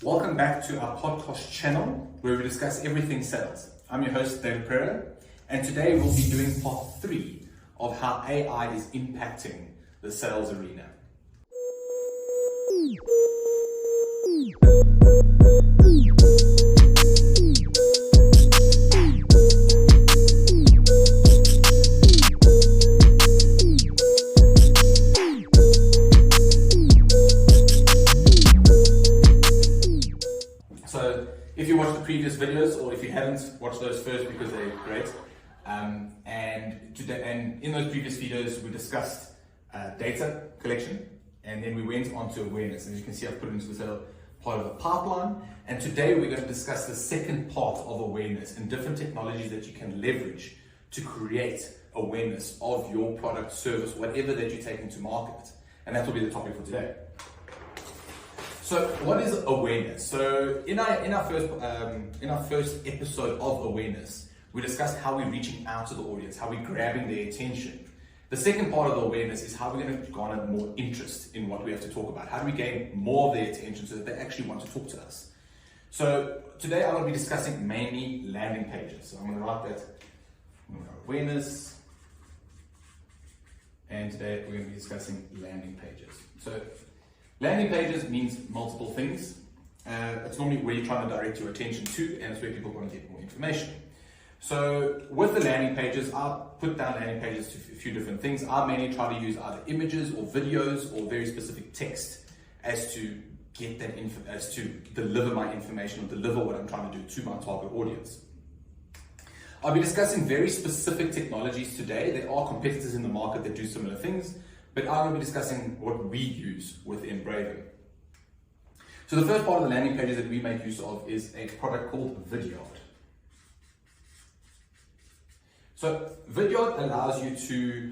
Welcome back to our podcast channel where we discuss everything sales. I'm your host, David Pereira, and today we'll be doing part 3 of how AI is impacting the sales arena. So if you watched the previous videos, or if you haven't, watch those first because they're great. And in those previous videos, we discussed data collection, and then we went on to awareness. And as you can see, I've put it into the part of the pipeline. And today we're going to discuss the second part of awareness and different technologies that you can leverage to create awareness of your product, service, whatever that you're taking to market. And that will be the topic for today. So what is awareness? So in our first episode of awareness, we discussed how we're reaching out to the audience, how we're grabbing their attention. The second part of the awareness is how we're going to garner more interest in what we have to talk about. How do we gain more of their attention so that they actually want to talk to us? So today I'm going to be discussing mainly landing pages. So I'm going to write that awareness, and today we're going to be discussing landing pages. So landing pages means multiple things. It's normally where you're trying to direct your attention to, and it's where people want to get more information. So with the landing pages, I put down landing pages to a few different things. I mainly try to use either images or videos or very specific text as to get that as to deliver my information or deliver what I'm trying to do to my target audience. I'll be discussing very specific technologies today. There are competitors in the market that do similar things, but I'm going to be discussing what we use within Braven. So the first part of the landing pages that we make use of is a product called Vidyard. So Vidyard allows you to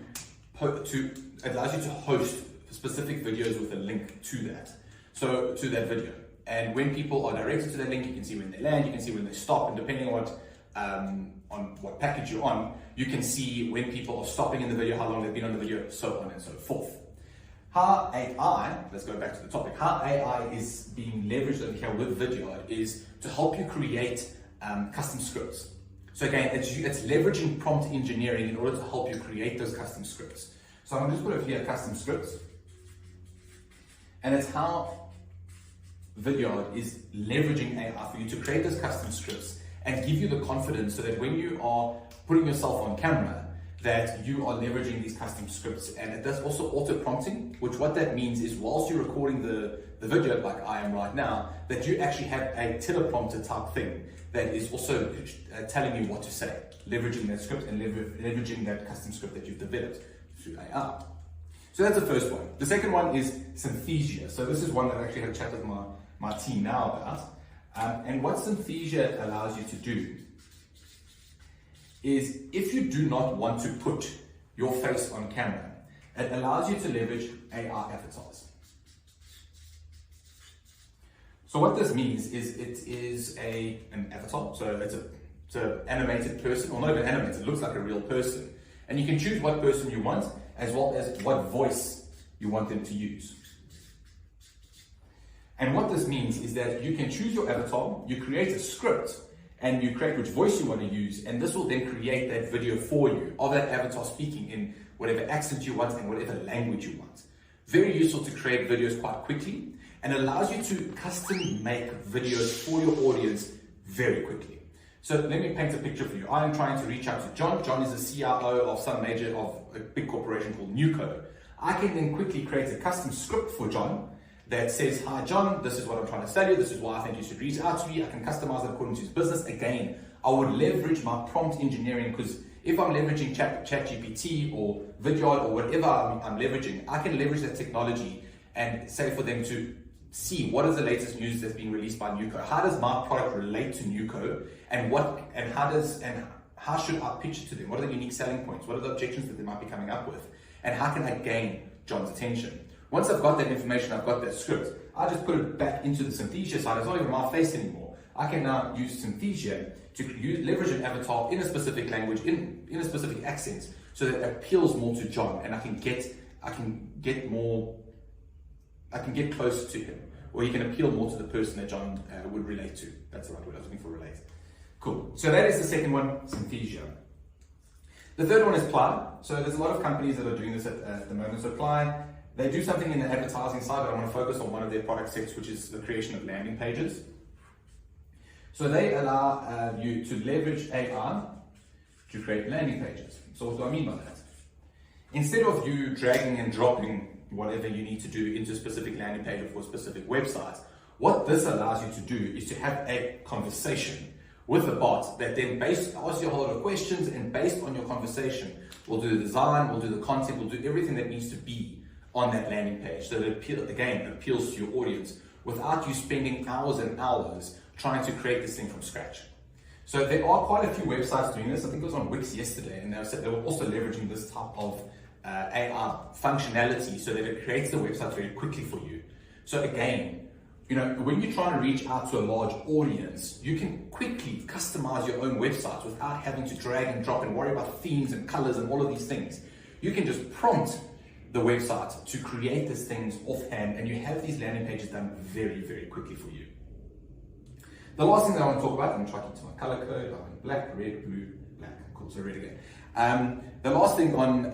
host specific videos with a link to that. So to that video. And when people are directed to that link, you can see when they land, you can see when they stop, and depending on what package you're on, you can see when people are stopping in the video, how long they've been on the video, so on and so forth. How AI, let's go back to the topic, how AI is being leveraged over here with Vidyard is to help you create custom scripts. So again, it's leveraging prompt engineering in order to help you create those custom scripts. So I'm going to just put over here custom scripts. And it's how Vidyard is leveraging AI for you to create those custom scripts and give you the confidence so that when you are putting yourself on camera, that you are leveraging these custom scripts. And it does also auto prompting, which what that means is whilst you're recording the video like I am right now, that you actually have a teleprompter type thing that is also telling you what to say, leveraging that script and leveraging that custom script that you've developed through AI. So that's the first one. The second one is Synthesia. So this is one that I actually had a chat with my team now about. And what Synthesia allows you to do is if you do not want to put your face on camera, it allows you to leverage AI avatars. So what this means is it is an avatar, so it's an animated person, or not even animated, it looks like a real person. And you can choose what person you want, as well as what voice you want them to use. And what this means is that you can choose your avatar, you create a script, and you create which voice you want to use, and this will then create that video for you of that avatar speaking in whatever accent you want and whatever language you want. Very useful to create videos quite quickly, and allows you to custom make videos for your audience very quickly. So let me paint a picture for you. I am trying to reach out to John. John is the CIO of a big corporation called Nuco. I can then quickly create a custom script for John that says, "Hi John, this is what I'm trying to tell you, this is why I think you should reach out to me." I can customize it according to his business. Again, I would leverage my prompt engineering, because if I'm leveraging ChatGPT or Vidyard or whatever I'm leveraging, I can leverage that technology and say for them to see what is the latest news that's being released by Nuco. How does my product relate to Nuco, and how should I pitch it to them? What are the unique selling points? What are the objections that they might be coming up with? And how can I gain John's attention? Once I've got that information, I've got that script, I just put it back into the Synthesia side. It's not even my face anymore. I can now use Synthesia to leverage an avatar in a specific language, in a specific accent, so that it appeals more to John, and I can get closer to him. or he can appeal more to the person that John would relate to. That's the right word I was looking for, relate. Cool. So that is the second one, Synthesia. The third one is Ply. So there's a lot of companies that are doing this at the moment. So Ply, they do something in the advertising side, but I want to focus on one of their product sets, which is the creation of landing pages. So they allow you to leverage AI to create landing pages. So what do I mean by that? Instead of you dragging and dropping whatever you need to do into a specific landing page or for a specific website, what this allows you to do is to have a conversation with the bot that then asks you a whole lot of questions, and based on your conversation, we'll do the design, we'll do the content, we'll do everything that needs to be on that landing page. So that it appeals to your audience without you spending hours and hours trying to create this thing from scratch. So there are quite a few websites doing this. I think it was on Wix yesterday, and they were also leveraging this type of AI functionality so that it creates the website very quickly for you. So again, when you're trying to reach out to a large audience, you can quickly customize your own websites without having to drag and drop and worry about themes and colors and all of these things. You can just prompt the website to create these things offhand, and you have these landing pages done very, very quickly for you. The last thing that I want to talk about, I'm trying to keep to my color code, I want black, red, blue, black. Cool, so red again. The last thing on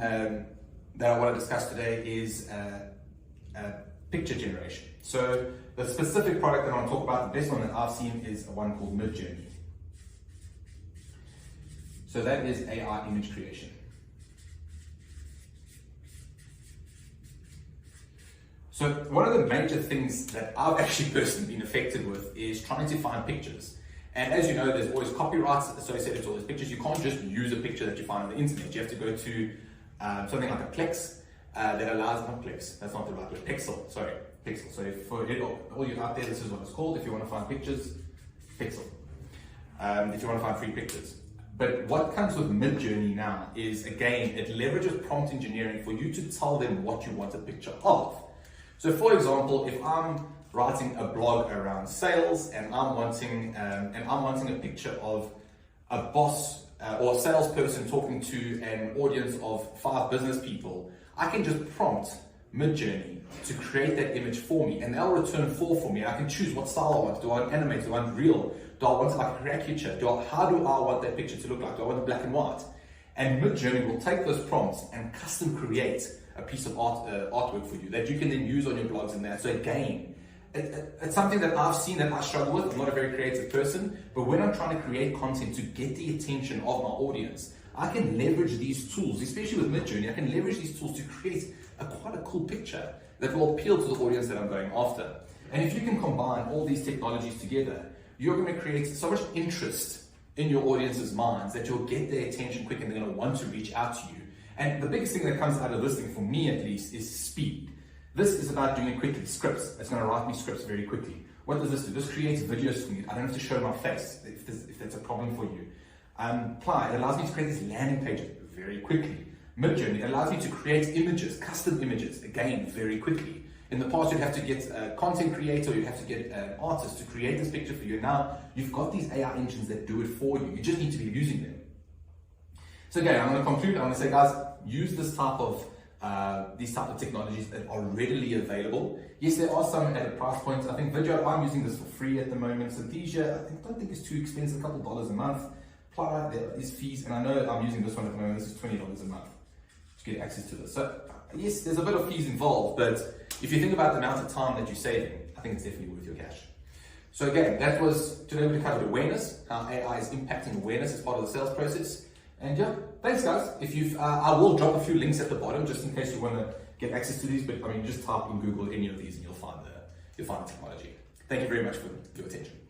that I want to discuss today is picture generation. So the specific product that I want to talk about, the best one that I've seen is one called Midjourney. So that is AI image creation. So one of the major things that I've actually personally been affected with is trying to find pictures. And as you know, there's always copyrights associated to all these pictures. You can't just use a picture that you find on the internet. You have to go to something like a Plex that allows, not Plex, that's not the right word, Pixel. So for all you out there, this is what it's called. If you want to find pictures, Pixel. If you want to find free pictures. But what comes with Midjourney now is, again, it leverages prompt engineering for you to tell them what you want a picture of. So for example, if I'm writing a blog around sales and I'm wanting a picture of a boss or a salesperson talking to an audience of 5 business people, I can just prompt Midjourney to create that image for me, and they'll return 4 for me. I can choose what style I want. Do I want animate? Do I want real? Do I want like a caricature? How do I want that picture to look like? Do I want it black and white? And Midjourney will take those prompts and custom create a piece of artwork for you that you can then use on your blogs and that. So again, it's something that I've seen that I struggle with. I'm not a very creative person, but when I'm trying to create content to get the attention of my audience, I can leverage these tools, especially with Midjourney. I can leverage these tools to create quite a cool picture that will appeal to the audience that I'm going after. And if you can combine all these technologies together, you're going to create so much interest in your audience's minds that you'll get their attention quick and they're going to want to reach out to you. And the biggest thing that comes out of this thing, for me at least, is speed. This is about doing it quickly. Scripts. It's going to write me scripts very quickly. What does this do? This creates videos for me. I don't have to show my face if that's a problem for you. Ply, it allows me to create these landing pages very quickly. Midjourney allows me to create images, custom images, again, very quickly. In the past, you'd have to get a content creator, you'd have to get an artist to create this picture for you. Now, you've got these AI engines that do it for you. You just need to be using them. So again, I'm going to conclude. I'm going to say, guys, use this type of these type of technologies that are readily available. Yes, there are some at a price point. I think video, I'm using this for free at the moment. Synthesia, I don't think it's too expensive, a couple dollars a month. Ply, there is fees, and I know I'm using this one at the moment. This is $20 a month to get access to this. So yes, there's a bit of fees involved, but if you think about the amount of time that you're saving, I think it's definitely worth your cash. So again, that was today we covered awareness, how AI is impacting awareness as part of the sales process. And yeah, thanks guys. If you've, I will drop a few links at the bottom just in case you want to get access to these. But I mean, just type in Google any of these and you'll find the technology. Thank you very much for your attention.